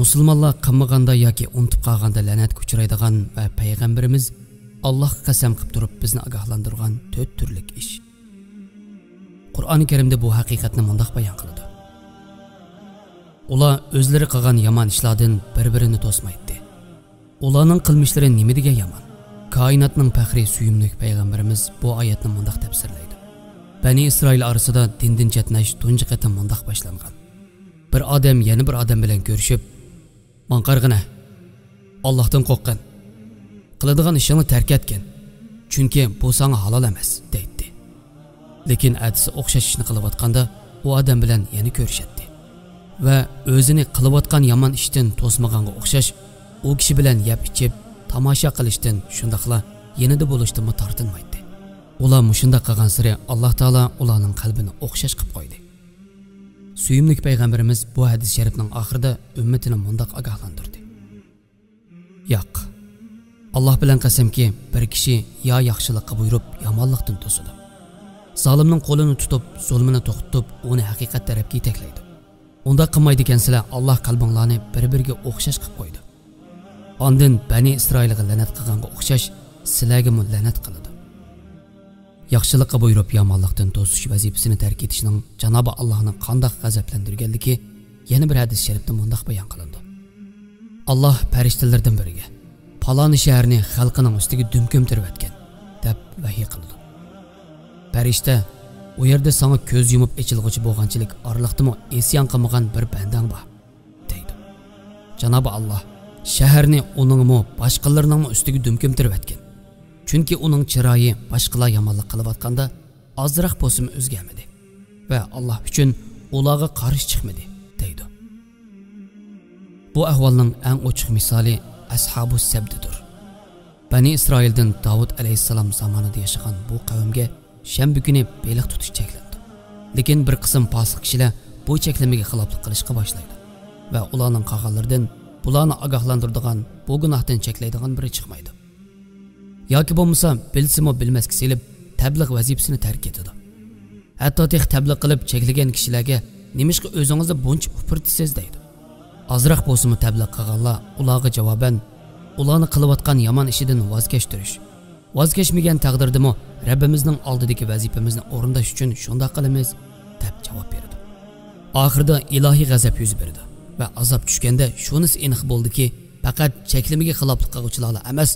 musulmonlar qilmaganda yoki unutib qolganda la'natga uchraydigan va payg'ambarimiz Allohga qasam qilib turib bizni ogohlantirgan 4 turlik ish. Qur'oni Karimda bu haqiqatni mundaq bayon qiladi. Ular o'zlari qilgan yomon ishlardan bir-birini to'smaydi. Ularning qilmishlari nima degan yomon? Koinotning faxri suyumlik payg'ambarimiz bu oyatni mundaq tafsirlaydi. Bani Isroil orasida dindan chetnash tunji qatim mundaq boshlangan. Bir odam yana bir odam bilan ko'rishib, "Man qarg'ina, Allohdan qo'rqqan. Qiladigan ishingni tark etgan. Chunki bu senga halol emas", deydi. Lekin atisi o'xshash ishni qilayotganda u odam bilan yana ko'rishadi. Va o'zini qilayotgan yomon ishdan to'smaganga o'xshash u kishi bilan yeb ichib tomosha qilishdan shundaqla yanada bo'lishdan tortinmaydi. Ular mushunda qilgan siri Alloh taolo ularning qalbini o'xshash qilib qo'ydi. Suyumlik payg'ambarimiz bu hadis sharifning oxirida ummatini mundaq ogohlantirdi. Yo'q. Alloh bilan qasamki, bir kishi yo yaxshilikqa buyurib, yomonlikdan to'sadi. Zolimning qo'lini tutib, zulmini to'xtatib, uni haqiqat tarafga yetaklaydi. Unda qilmaydi ekansizlar, Alloh qalbinglarni bir-biriga o'xshash qilib qo'ydi. Ondan Bani Isroilga la'nat qilganga o'xshash sizlarga ham la'nat qiladi. Yaxshilikqa buyurib, yomonlikdan to'sish vazifasini tark etishning Janobi Allohning qanday g'azablantirganligi yana bir hadis sharifda mundaq bayon qilindi. Alloh farishtalardan biriga "Paloni shaharni xalqining ustiga dumkum tirvatgan" deb vahiy qildi. Farishta "U yerda senga ko'z yumib echilg'uchi bo'lganchilik oraliqdimi isyon qilmagan bir bandang bor" deydi. Janobi Alloh shaharni uningmi boshqalarning ustiga dumkum tirvatgan. Chunki uning chiroyi boshqalar yomonlik qilayotganda ozroq bo'lsa o'zgarmadi va Alloh uchun ularga qarshi chiqmadi, deydi. Bu ahvolning eng ochiq misoli Ashabus Sabdidir. Bani Isroildan Davud alayhissalom zamonida yashagan bu qavmga shanba kuni beliq tutish cheklandi. Lekin bir qism fosiq kishilar bu cheklamaga xiloflik qilishga boshlaydi va ularning qolganlaridan bularni ogohlantiradigan, bu gunohdan cheklaydigan biri chiqmaydi. Yoki bo'lmasa, bilsimi bilmaski selib tabliğ vazifasini tark etadi. Hatto tex tabliğ qilib cheklagan kishilarga "Nimishqa o'zingizni buncha ufurtisiz" deydi. Azroq bo'lsa-mu tabliğ qilganlar ularga javoban ularni qilayotgan yomon ishidan voz kechtirish. Voz kechmagan taqdirdami Rabbimizning oldidagi vazifamizni o'rindash uchun shunday qilamiz deb javob berdi. Oxirida ilohiy g'azab yuz berdi va azob tushganda shunisi aniq bo'ldiki, faqat cheklamaga xiloflik qiluvchilar emas,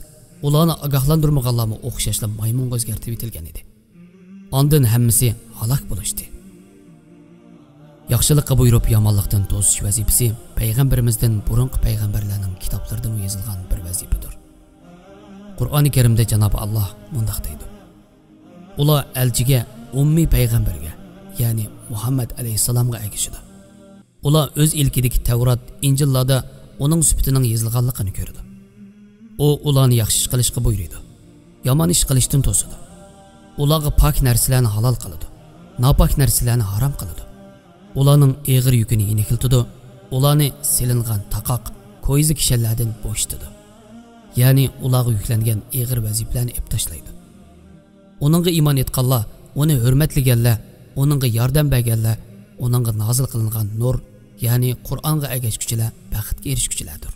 ularni ogohlantirmaganlarga o'xshashla maymunga o'zgartirib etilgan edi. Ondan hammasi halok bo'lishdi. Yaxshilikqa buyurib, yomonlikdan to'sish vazifasi payg'ambarimizdan burungi payg'ambarlarning kitoblarida yozilgan bir vazifadir. Qur'oni Karimda Janobi Alloh mundaq deydi: "Ular elchiga, ummiy payg'ambarga, ya'ni Muhammad alayhisalomga ergashdi. Ular o'z ilkidagi Tavrat, Injillarda uning sifatining yozilganligini ko'rdi. U ularni yaxshi ish qilishga buyurdi, yomon ish qilishdan to'sadi. Ularga pok narsalarni halol qiladi, nopok narsalarni harom qiladi. Ularning eg'ir yukini yengiltadi, ularni silingan taqoq, ko'yizi kishilardan bo'shtadi. Ya'ni ularga yuklangan eg'ir vazifalarni ep tashlaydi. Uningga iymon etganlar, uni hurmatlaganlar, uningga yordam berganlar, uningga nozil qilingan nur, ya'ni Qur'onga ergashuvchilar baxtga erishuvchilardir.